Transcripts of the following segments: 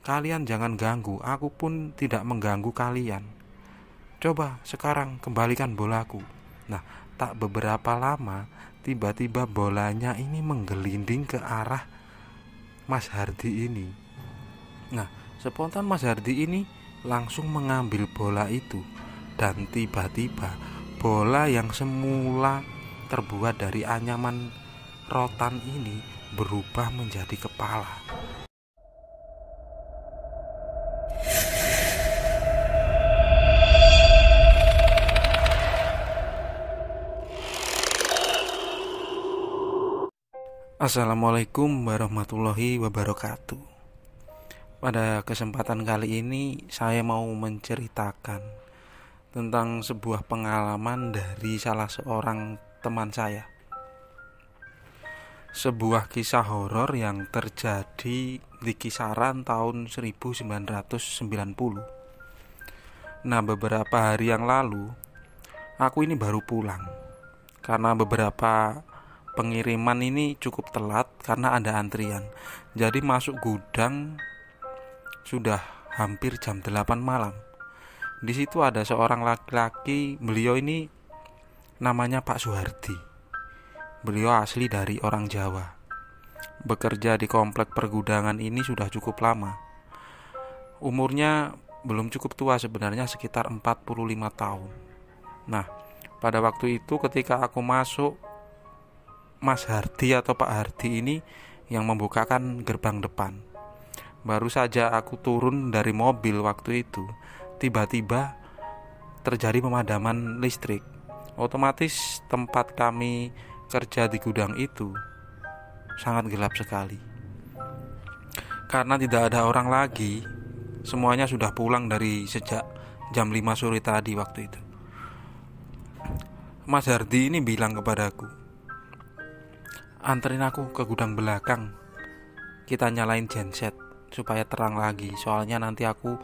Kalian jangan ganggu, aku pun tidak mengganggu kalian. Coba sekarang kembalikan bolaku. Nah, tak beberapa lama tiba-tiba bolanya ini menggelinding ke arah Mas Hardi ini. Nah, spontan Mas Hardi ini langsung mengambil bola itu. Dan tiba-tiba bola yang semula terbuat dari anyaman rotan ini berubah menjadi kepala. Assalamualaikum warahmatullahi wabarakatuh. Pada kesempatan kali ini saya mau menceritakan tentang sebuah pengalaman dari salah seorang teman saya. Sebuah kisah horor yang terjadi di kisaran tahun 1990. Nah, beberapa hari yang lalu aku ini baru pulang karena beberapa pengiriman ini cukup telat karena ada antrian. Jadi masuk gudang sudah hampir jam 8 malam. Di situ ada seorang laki-laki, beliau ini namanya Pak Suhardi. Beliau asli dari orang Jawa. Bekerja di komplek pergudangan ini sudah cukup lama. Umurnya belum cukup tua sebenarnya, sekitar 45 tahun. Nah, pada waktu itu ketika aku masuk, Mas Hardi atau Pak Hardi ini yang membukakan gerbang depan. Baru saja aku turun dari mobil waktu itu, tiba-tiba terjadi pemadaman listrik. Otomatis tempat kami kerja di gudang itu sangat gelap sekali. Karena tidak ada orang lagi, semuanya sudah pulang dari sejak jam 5 sore tadi waktu itu. Mas Hardi ini bilang kepadaku, "Anterin aku ke gudang belakang, kita nyalain genset supaya terang lagi, soalnya nanti aku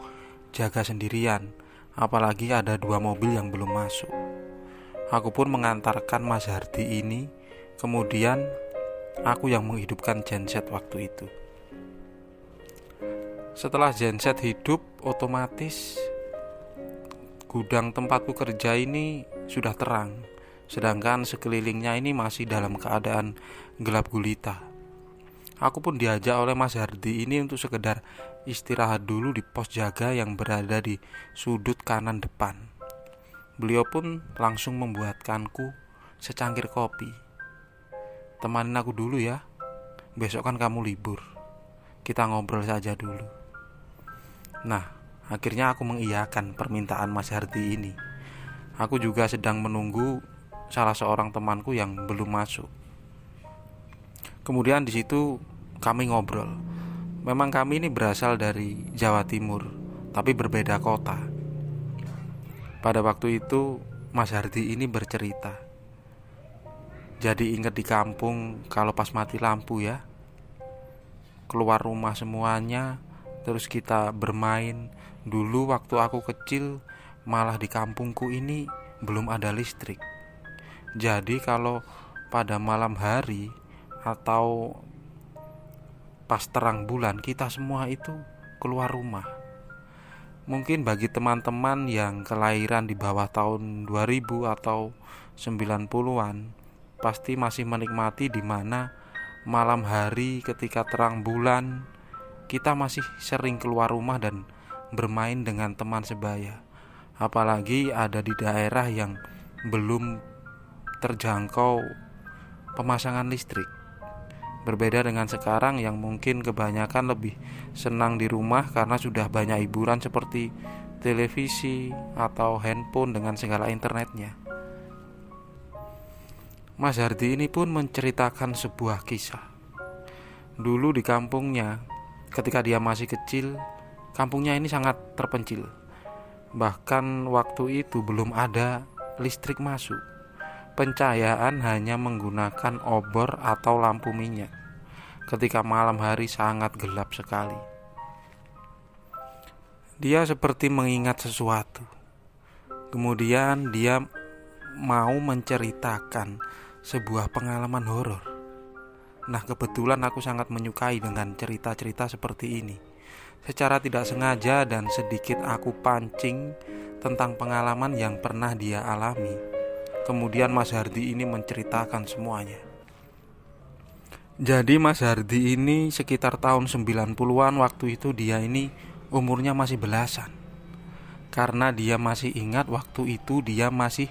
jaga sendirian, apalagi ada 2 mobil yang belum masuk." Aku pun mengantarkan Mas Hardi ini. Kemudian aku yang menghidupkan genset waktu itu. Setelah genset hidup, otomatis gudang tempatku kerja ini sudah terang, sedangkan sekelilingnya ini masih dalam keadaan gelap gulita. Aku pun diajak oleh Mas Hardi ini untuk sekedar istirahat dulu di pos jaga yang berada di sudut kanan depan. Beliau pun langsung membuatkanku secangkir kopi. "Temanin aku dulu ya, besok kan kamu libur, kita ngobrol saja dulu." Nah, akhirnya aku mengiyakan permintaan Mas Hardi ini. Aku juga sedang menunggu salah seorang temanku yang belum masuk. Kemudian di situ kami ngobrol. Memang kami ini berasal dari Jawa Timur, tapi berbeda kota. Pada waktu itu Mas Hardi ini bercerita, "Jadi ingat di kampung kalau pas mati lampu ya, keluar rumah semuanya, terus kita bermain. Dulu waktu aku kecil malah di kampungku ini belum ada listrik. Jadi kalau pada malam hari atau pas terang bulan, kita semua itu keluar rumah." Mungkin bagi teman-teman yang kelahiran di bawah tahun 2000 atau 90-an pasti masih menikmati di mana malam hari ketika terang bulan kita masih sering keluar rumah dan bermain dengan teman sebaya. Apalagi ada di daerah yang belum terjangkau pemasangan listrik. Berbeda dengan sekarang yang mungkin kebanyakan lebih senang di rumah karena sudah banyak hiburan seperti televisi atau handphone dengan segala internetnya. Mas Hardi ini pun menceritakan sebuah kisah. Dulu di kampungnya, ketika dia masih kecil, kampungnya ini sangat terpencil. Bahkan waktu itu belum ada listrik masuk. Pencahayaan hanya menggunakan obor atau lampu minyak. Ketika malam hari sangat gelap sekali. Dia seperti mengingat sesuatu. Kemudian dia mau menceritakan sebuah pengalaman horor. Nah, kebetulan aku sangat menyukai dengan cerita-cerita seperti ini. Secara tidak sengaja dan sedikit aku pancing tentang pengalaman yang pernah dia alami. Kemudian Mas Hardi ini menceritakan semuanya. Jadi Mas Hardi ini sekitar tahun 90-an, waktu itu dia ini umurnya masih belasan. Karena dia masih ingat waktu itu dia masih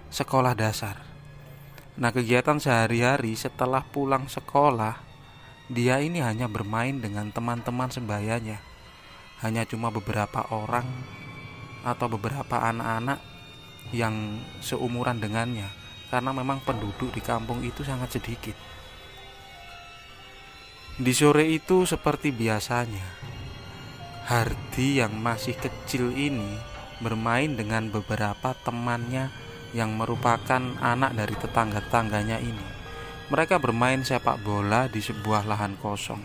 sekolah dasar. Nah, kegiatan sehari-hari setelah pulang sekolah, dia ini hanya bermain dengan teman-teman sebayanya. Hanya cuma beberapa orang atau beberapa anak-anak yang seumuran dengannya, karena memang penduduk di kampung itu sangat sedikit. Di sore itu seperti biasanya, Hardi yang masih kecil ini bermain dengan beberapa temannya yang merupakan anak dari tetangga-tetangganya ini. Mereka bermain sepak bola di sebuah lahan kosong.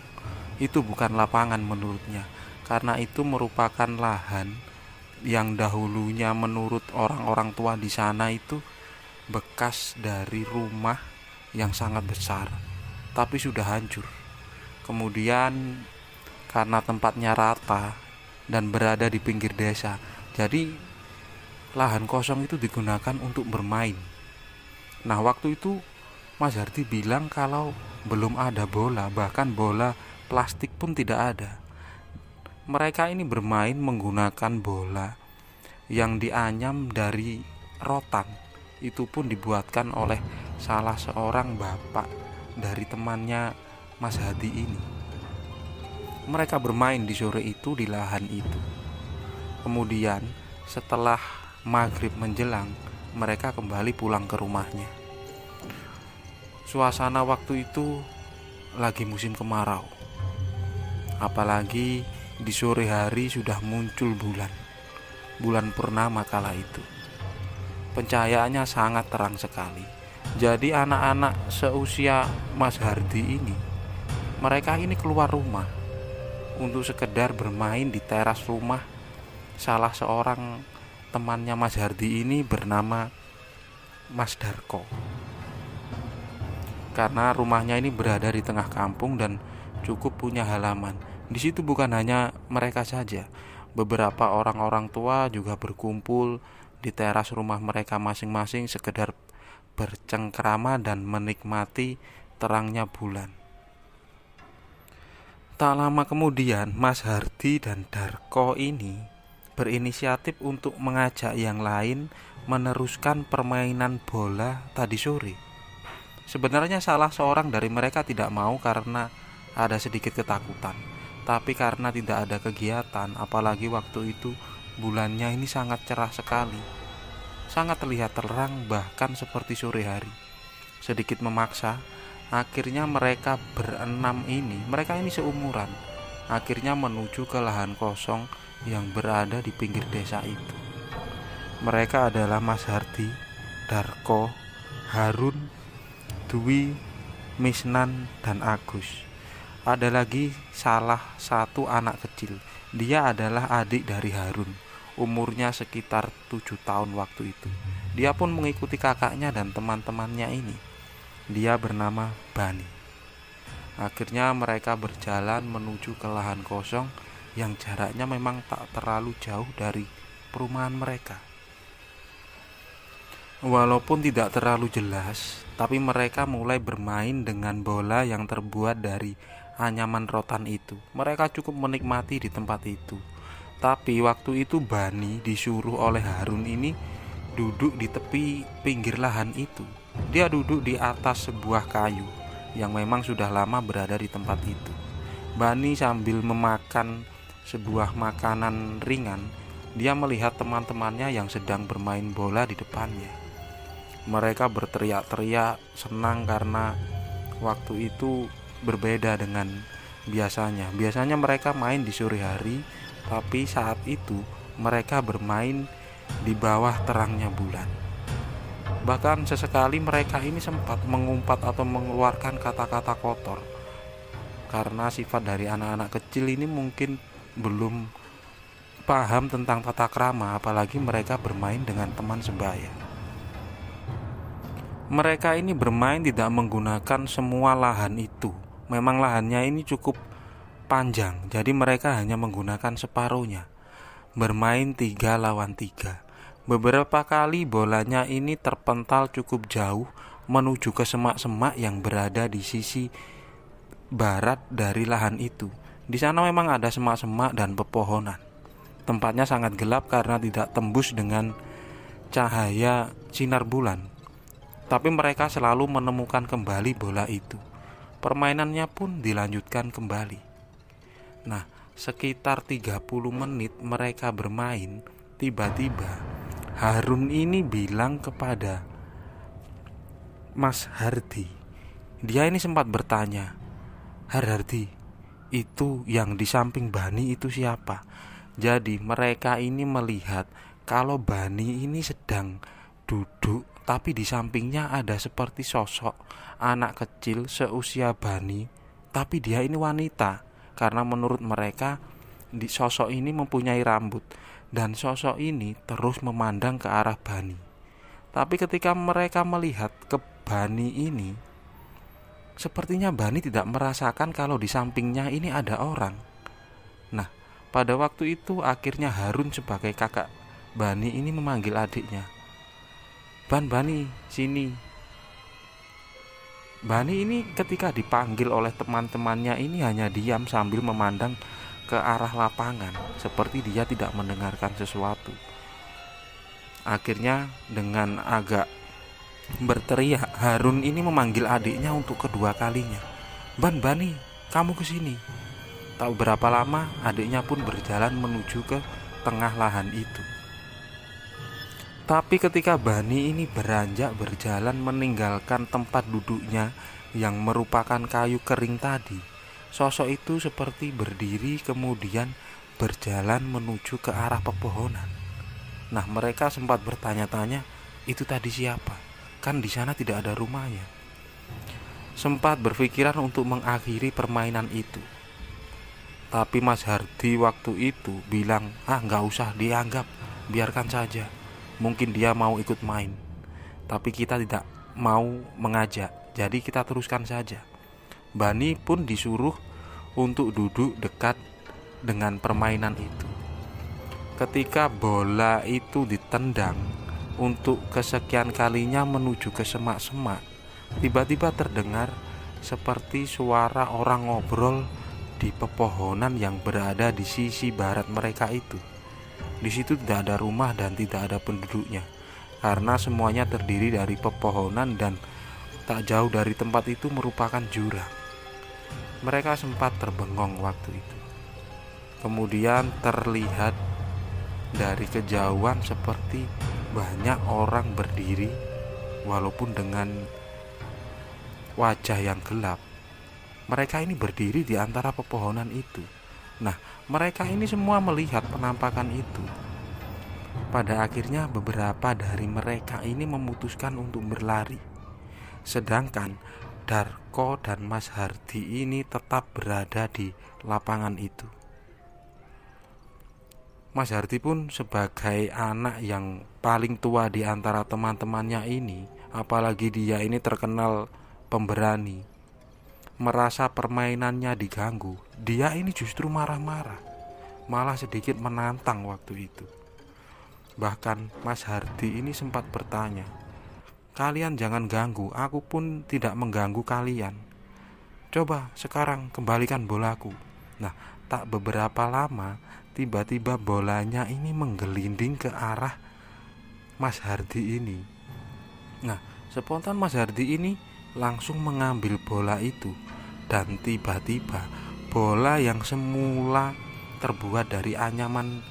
Itu bukan lapangan menurutnya, karena itu merupakan lahan yang dahulunya menurut orang-orang tua di sana itu bekas dari rumah yang sangat besar, tapi sudah hancur. Kemudian karena tempatnya rata dan berada di pinggir desa, jadi lahan kosong itu digunakan untuk bermain. Nah, waktu itu Mas Hardi bilang kalau belum ada bola, bahkan bola plastik pun tidak ada. Mereka ini bermain menggunakan bola yang dianyam dari rotan. Itu pun dibuatkan oleh salah seorang bapak dari temannya Mas Hadi ini. Mereka bermain di sore itu di lahan itu. Kemudian setelah maghrib menjelang, mereka kembali pulang ke rumahnya. Suasana waktu itu lagi musim kemarau. Apalagi di sore hari sudah muncul bulan purnama kala itu. Pencahayaannya sangat terang sekali. Jadi anak-anak seusia Mas Hardi ini, mereka ini keluar rumah untuk sekedar bermain di teras rumah salah seorang temannya Mas Hardi ini bernama Mas Darko. Karena rumahnya ini berada di tengah kampung dan cukup punya halaman. Di situ bukan hanya mereka saja, beberapa orang-orang tua juga berkumpul di teras rumah mereka masing-masing sekedar bercengkrama dan menikmati terangnya bulan. Tak lama kemudian, Mas Hardi dan Darko ini berinisiatif untuk mengajak yang lain meneruskan permainan bola tadi sore. Sebenarnya salah seorang dari mereka tidak mau karena ada sedikit ketakutan. Tapi karena tidak ada kegiatan, apalagi waktu itu bulannya ini sangat cerah sekali, sangat terlihat terang bahkan seperti sore hari. Sedikit memaksa, akhirnya mereka berenam ini, mereka ini seumuran, akhirnya menuju ke lahan kosong yang berada di pinggir desa itu. Mereka adalah Mas Hardi, Darko, Harun, Dwi, Misnan, dan Agus. Ada lagi salah satu anak kecil. Dia adalah adik dari Harun, umurnya sekitar 7 tahun waktu itu. Dia pun mengikuti kakaknya dan teman-temannya ini. Dia bernama Bani. Akhirnya mereka berjalan menuju ke lahan kosong yang jaraknya memang tak terlalu jauh dari perumahan mereka. Walaupun tidak terlalu jelas, tapi mereka mulai bermain dengan bola yang terbuat dari anyaman rotan itu. Mereka cukup menikmati di tempat itu. Tapi waktu itu Bani disuruh oleh Harun ini duduk di tepi pinggir lahan itu. Dia duduk di atas sebuah kayu yang memang sudah lama berada di tempat itu. Bani sambil memakan sebuah makanan ringan, dia melihat teman-temannya yang sedang bermain bola di depannya. Mereka berteriak-teriak senang karena waktu itu berbeda dengan biasanya. Biasanya mereka main di sore hari, tapi saat itu mereka bermain di bawah terangnya bulan. Bahkan sesekali mereka ini sempat mengumpat atau mengeluarkan kata-kata kotor. Karena sifat dari anak-anak kecil ini mungkin belum paham tentang tata krama, apalagi mereka bermain dengan teman sebaya. Mereka ini bermain tidak menggunakan semua lahan itu. Memang lahannya ini cukup panjang, jadi mereka hanya menggunakan separuhnya. Bermain 3 lawan 3. Beberapa kali bolanya ini terpental cukup jauh menuju ke semak-semak yang berada di sisi barat dari lahan itu. Di sana memang ada semak-semak dan pepohonan. Tempatnya sangat gelap karena tidak tembus dengan cahaya sinar bulan. Tapi mereka selalu menemukan kembali bola itu. Permainannya pun dilanjutkan kembali. Nah, sekitar 30 menit mereka bermain, tiba-tiba Harun ini bilang kepada Mas Hardi. Dia ini sempat bertanya, Hardi, itu yang di samping Bani itu siapa? Jadi mereka ini melihat kalau Bani ini sedang duduk, tapi di sampingnya ada seperti sosok anak kecil seusia Bani, tapi dia ini wanita. Karena menurut mereka sosok ini mempunyai rambut, dan sosok ini terus memandang ke arah Bani. Tapi ketika mereka melihat ke Bani ini, sepertinya Bani tidak merasakan kalau di sampingnya ini ada orang. Nah, pada waktu itu akhirnya Harun sebagai kakak Bani ini memanggil adiknya. Bani, sini. Bani ini ketika dipanggil oleh teman-temannya ini hanya diam sambil memandang ke arah lapangan, seperti dia tidak mendengarkan sesuatu. Akhirnya dengan agak berteriak, Harun ini memanggil adiknya untuk kedua kalinya. Bani, kamu kesini. Tak berapa lama adiknya pun berjalan menuju ke tengah lahan itu. Tapi ketika Bani ini beranjak berjalan meninggalkan tempat duduknya yang merupakan kayu kering tadi, sosok itu seperti berdiri kemudian berjalan menuju ke arah pepohonan. Nah, mereka sempat bertanya-tanya, itu tadi siapa? Kan di sana tidak ada rumahnya. Sempat berpikiran untuk mengakhiri permainan itu. Tapi Mas Hardi waktu itu bilang, nggak usah dianggap, biarkan saja. Mungkin dia mau ikut main, tapi kita tidak mau mengajak, jadi kita teruskan saja. Bani pun disuruh untuk duduk dekat dengan permainan itu. Ketika bola itu ditendang untuk kesekian kalinya menuju ke semak-semak, tiba-tiba terdengar seperti suara orang ngobrol di pepohonan yang berada di sisi barat mereka itu. Di situ tidak ada rumah dan tidak ada penduduknya, karena semuanya terdiri dari pepohonan dan tak jauh dari tempat itu merupakan jurang. Mereka sempat terbengong waktu itu. Kemudian terlihat dari kejauhan seperti banyak orang berdiri, walaupun dengan wajah yang gelap. Mereka ini berdiri di antara pepohonan itu. Nah, mereka ini semua melihat penampakan itu. Pada akhirnya beberapa dari mereka ini memutuskan untuk berlari. Sedangkan Darko dan Mas Hardi ini tetap berada di lapangan itu. Mas Hardi pun sebagai anak yang paling tua di antara teman-temannya ini, apalagi dia ini terkenal pemberani, merasa permainannya diganggu. Dia ini justru marah-marah, malah sedikit menantang waktu itu. Bahkan Mas Hardi ini sempat bertanya, kalian jangan ganggu, aku pun tidak mengganggu kalian. Coba sekarang kembalikan bolaku. Nah, tak beberapa lama tiba-tiba bolanya ini menggelinding ke arah Mas Hardi ini. Nah, spontan Mas Hardi ini langsung mengambil bola itu, dan tiba-tiba bola yang semula terbuat dari anyaman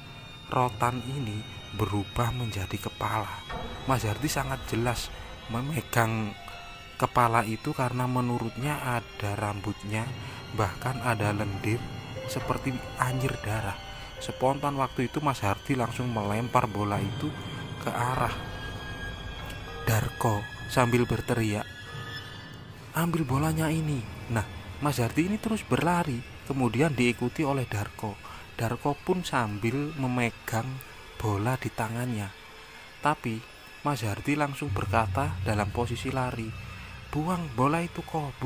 rotan ini berubah menjadi kepala. Mas Hardi sangat jelas memegang kepala itu karena menurutnya ada rambutnya, bahkan ada lendir seperti anyir darah. Spontan waktu itu Mas Hardi langsung melempar bola itu ke arah Darko sambil berteriak, ambil bolanya ini. Nah, Mas Hardi ini terus berlari, kemudian diikuti oleh Darko. Darko pun sambil memegang bola di tangannya. Tapi Mas Hardi langsung berkata dalam posisi lari, buang bola itu kok,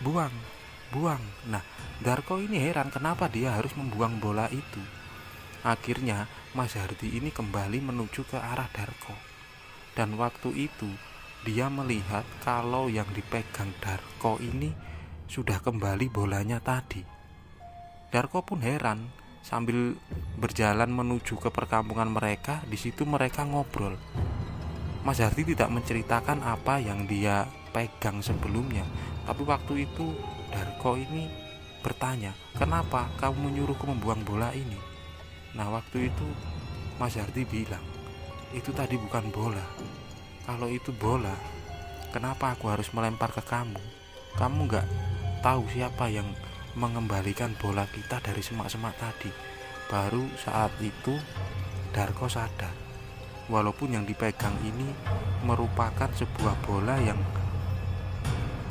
buang. buang. Nah, Darko ini heran kenapa dia harus membuang bola itu. Akhirnya Mas Hardi ini kembali menuju ke arah Darko. Dan waktu itu dia melihat kalau yang dipegang Darko ini sudah kembali bolanya tadi. Darko pun heran. Sambil berjalan menuju ke perkampungan mereka, di situ mereka ngobrol. Mas Hardi tidak menceritakan apa yang dia pegang sebelumnya, tapi waktu itu Darko ini bertanya, kenapa kamu menyuruhku membuang bola ini? Nah, waktu itu Mas Hardi bilang, itu tadi bukan bola. Kalau itu bola, kenapa aku harus melempar ke kamu? Kamu gak tahu siapa yang mengembalikan bola kita dari semak-semak tadi. Baru saat itu Darko sadar, walaupun yang dipegang ini merupakan sebuah bola yang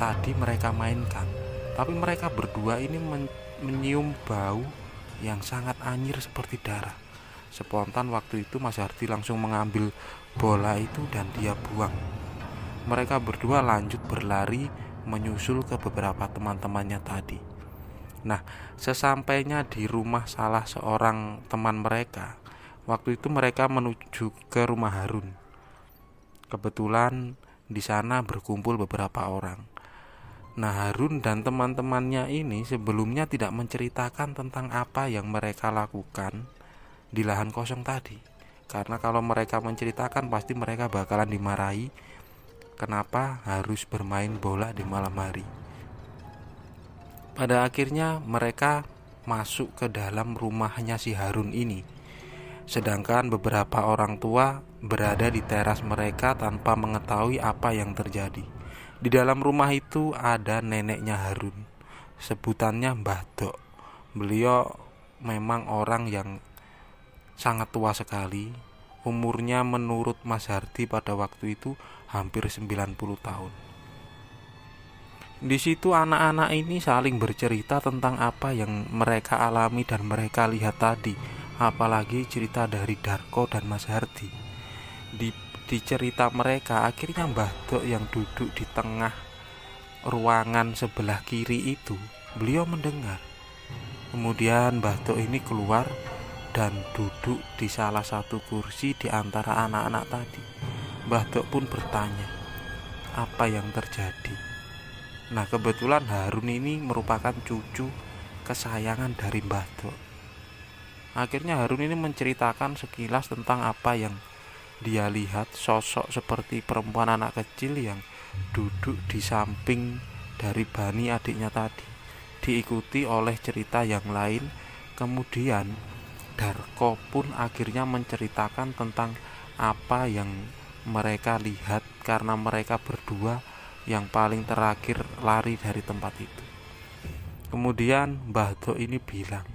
tadi mereka mainkan, tapi mereka berdua ini menyium bau yang sangat anyir seperti darah. Spontan waktu itu Mas Hardi langsung mengambil bola itu dan dia buang. Mereka berdua lanjut berlari menyusul ke beberapa teman-temannya tadi. Nah, sesampainya di rumah salah seorang teman mereka, waktu itu mereka menuju ke rumah Harun. Kebetulan di sana berkumpul beberapa orang. Nah, Harun dan teman-temannya ini sebelumnya tidak menceritakan tentang apa yang mereka lakukan di lahan kosong tadi. Karena kalau mereka menceritakan pasti mereka bakalan dimarahi kenapa harus bermain bola di malam hari. Pada akhirnya mereka masuk ke dalam rumahnya si Harun ini. Sedangkan beberapa orang tua berada di teras mereka tanpa mengetahui apa yang terjadi. Di dalam rumah itu ada neneknya Harun. Sebutannya Mbah Dok. Beliau memang orang yang sangat tua sekali. Umurnya menurut Mas Hardi pada waktu itu hampir 90 tahun. Di situ anak-anak ini saling bercerita tentang apa yang mereka alami dan mereka lihat tadi, apalagi cerita dari Darko dan Mas Hardi. Di cerita mereka, akhirnya Mbah Dok yang duduk di tengah ruangan sebelah kiri itu, beliau mendengar. Kemudian Mbah Dok ini keluar dan duduk di salah satu kursi di antara anak-anak tadi. Mbah Dok pun bertanya, apa yang terjadi? Nah, kebetulan Harun ini merupakan cucu kesayangan dari Mbah Dok. Akhirnya Harun ini menceritakan sekilas tentang apa yang dia lihat, sosok seperti perempuan anak kecil yang duduk di samping dari Bani adiknya tadi, diikuti oleh cerita yang lain. Kemudian Darko pun akhirnya menceritakan tentang apa yang mereka lihat karena mereka berdua yang paling terakhir lari dari tempat itu. Kemudian Mbah Dok ini bilang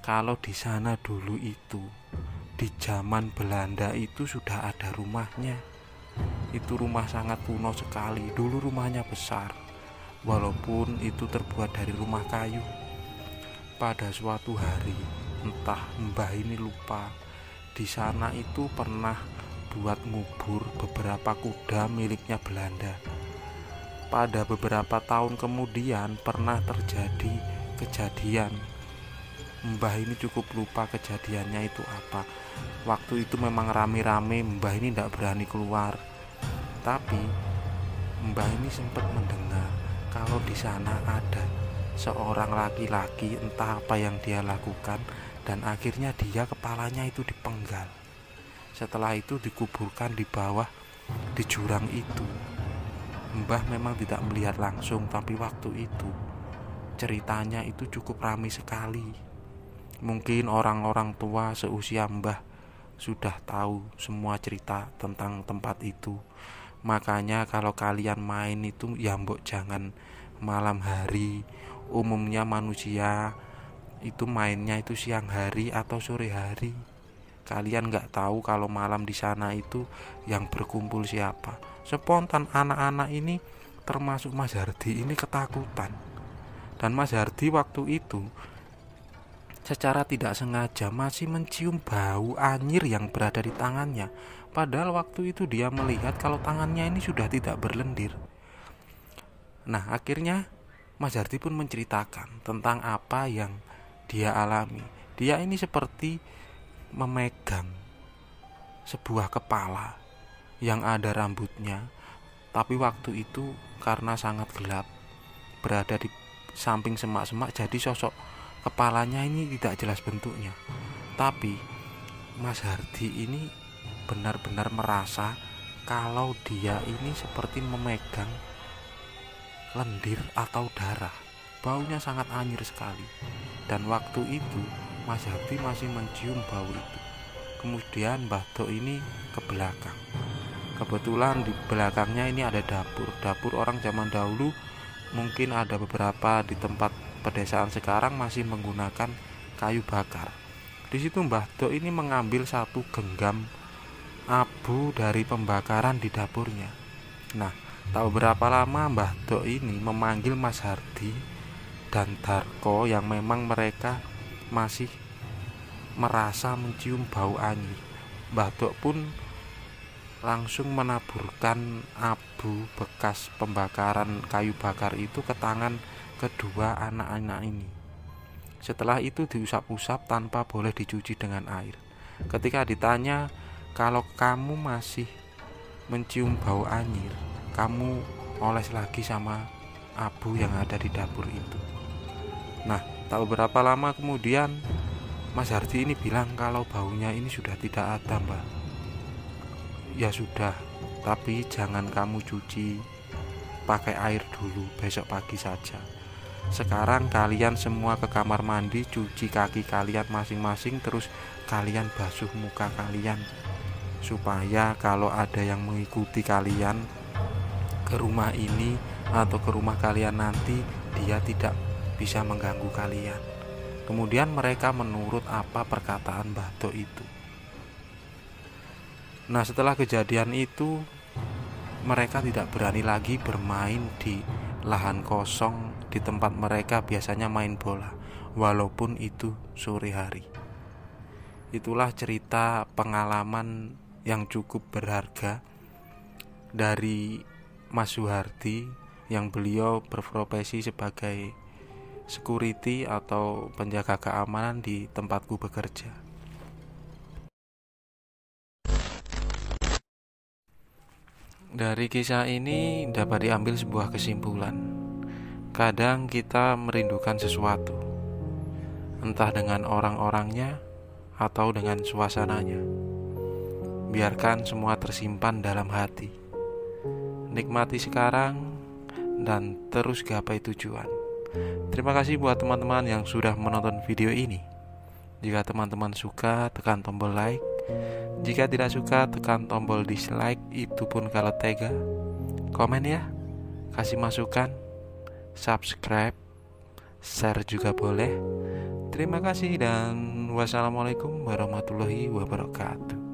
kalau di sana dulu itu di zaman Belanda itu sudah ada rumahnya. Itu rumah sangat kuno sekali. Dulu rumahnya besar, walaupun itu terbuat dari rumah kayu. Pada suatu hari, entah Mbah ini lupa, di sana itu pernah buat ngubur beberapa kuda miliknya Belanda. Pada beberapa tahun kemudian pernah terjadi kejadian. Mbah ini cukup lupa kejadiannya itu apa. Waktu itu memang rame-rame, Mbah ini tidak berani keluar. Tapi Mbah ini sempat mendengar kalau di sana ada seorang laki-laki, entah apa yang dia lakukan, dan akhirnya dia kepalanya itu dipenggal. Setelah itu dikuburkan di bawah di jurang itu. Mbah memang tidak melihat langsung, tapi waktu itu ceritanya itu cukup ramai sekali. Mungkin orang-orang tua seusia Mbah sudah tahu semua cerita tentang tempat itu. Makanya kalau kalian main itu ya mbok jangan malam hari. Umumnya manusia itu mainnya itu siang hari atau sore hari. Kalian gak tahu kalau malam di sana itu yang berkumpul siapa. Spontan anak-anak ini termasuk Mas Hardi ini ketakutan. Dan Mas Hardi waktu itu secara tidak sengaja masih mencium bau anyir yang berada di tangannya. Padahal waktu itu dia melihat kalau tangannya ini sudah tidak berlendir. Nah, akhirnya Mas Hardi pun menceritakan tentang apa yang dia alami. Dia ini seperti memegang sebuah kepala yang ada rambutnya, tapi waktu itu karena sangat gelap, berada di samping semak-semak, jadi sosok kepalanya ini tidak jelas bentuknya. Tapi Mas Hardi ini benar-benar merasa kalau dia ini seperti memegang lendir atau darah. Baunya sangat anyir sekali. Dan waktu itu Mas Hardi masih mencium bau itu. Kemudian Mbah Dok ini ke belakang. Kebetulan di belakangnya ini ada dapur. Dapur orang zaman dahulu, mungkin ada beberapa di tempat pedesaan sekarang masih menggunakan kayu bakar. Di situ Mbah Dok ini mengambil satu genggam abu dari pembakaran di dapurnya. Nah, tahu berapa lama Mbah Dok ini memanggil Mas Hardi dan Darko yang memang mereka masih merasa mencium bau anyir. Mbah Dok pun langsung menaburkan abu bekas pembakaran kayu bakar itu ke tangan kedua anak-anak ini. Setelah itu diusap-usap tanpa boleh dicuci dengan air. Ketika ditanya, kalau kamu masih mencium bau anyir, kamu oles lagi sama abu yang ada di dapur itu. Nah, tahu berapa lama kemudian Mas Hardi ini bilang kalau baunya ini sudah tidak ada, Mbak. Ya sudah, tapi jangan kamu cuci pakai air dulu, besok pagi saja. Sekarang kalian semua ke kamar mandi, cuci kaki kalian masing-masing, terus kalian basuh muka kalian, supaya kalau ada yang mengikuti kalian ke rumah ini atau ke rumah kalian nanti, dia tidak bisa mengganggu kalian. Kemudian mereka menurut apa perkataan Mbah Dok itu. Nah, setelah kejadian itu, mereka tidak berani lagi bermain di lahan kosong di tempat mereka biasanya main bola, walaupun itu sore hari. Itulah cerita pengalaman yang cukup berharga dari Mas Suhardi, yang beliau berprofesi sebagai security atau penjaga keamanan di tempatku bekerja. Dari kisah ini dapat diambil sebuah kesimpulan. Kadang kita merindukan sesuatu, entah dengan orang-orangnya atau dengan suasananya. Biarkan semua tersimpan dalam hati. Nikmati sekarang dan terus gapai tujuan. Terima kasih buat teman-teman yang sudah menonton video ini. Jika teman-teman suka, tekan tombol like. Jika tidak suka, tekan tombol dislike. Itu pun kalau tega. Komen ya, kasih masukan, subscribe, share juga boleh. Terima kasih dan wassalamualaikum warahmatullahi wabarakatuh.